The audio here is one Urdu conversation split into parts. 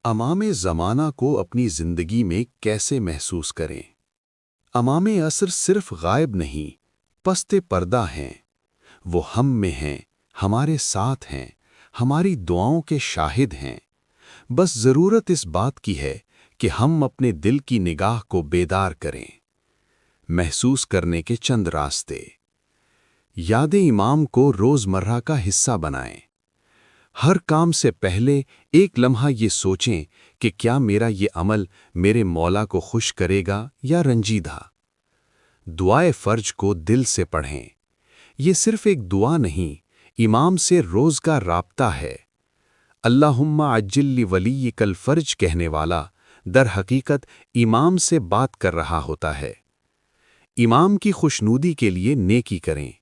امام زمانہ کو اپنی زندگی میں کیسے محسوس کریں؟ امام عصر صرف غائب نہیں، پست پردہ ہیں۔ وہ ہم میں ہیں، ہمارے ساتھ ہیں، ہماری دعاؤں کے شاہد ہیں۔ بس ضرورت اس بات کی ہے کہ ہم اپنے دل کی نگاہ کو بیدار کریں۔ محسوس کرنے کے چند راستے۔ یاد امام کو روزمرہ کا حصہ بنائیں۔ ہر کام سے پہلے ایک لمحہ یہ سوچیں کہ کیا میرا یہ عمل میرے مولا کو خوش کرے گا یا رنجیدہ۔ دعائے فرج کو دل سے پڑھیں۔ یہ صرف ایک دعا نہیں، امام سے روز کا رابطہ ہے۔ اللہم عجل لولیک الفرج کہنے والا در حقیقت امام سے بات کر رہا ہوتا ہے۔ امام کی خوشنودی کے لیے نیکی کریں،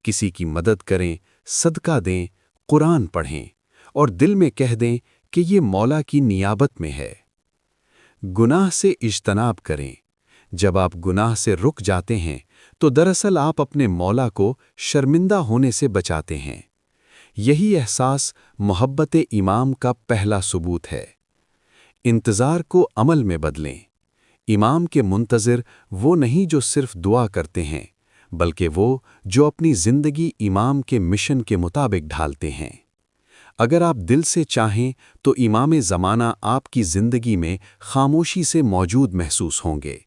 کسی کی مدد کریں، صدقہ دیں، قرآن پڑھیں اور دل میں کہہ دیں کہ یہ مولا کی نیابت میں ہے۔ گناہ سے اجتناب کریں۔ جب آپ گناہ سے رک جاتے ہیں تو دراصل آپ اپنے مولا کو شرمندہ ہونے سے بچاتے ہیں۔ یہی احساس محبت امام کا پہلا ثبوت ہے۔ انتظار کو عمل میں بدلیں۔ امام کے منتظر وہ نہیں جو صرف دعا کرتے ہیں، بلکہ وہ جو اپنی زندگی امام کے مشن کے مطابق ڈھالتے ہیں۔ اگر آپ دل سے چاہیں تو امام زمانہ آپ کی زندگی میں خاموشی سے موجود محسوس ہوں گے،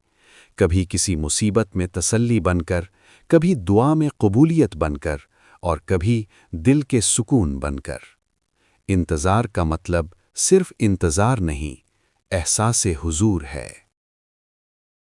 کبھی کسی مصیبت میں تسلی بن کر، کبھی دعا میں قبولیت بن کر، اور کبھی دل کے سکون بن کر۔ انتظار کا مطلب صرف انتظار نہیں، احساس حضور ہے۔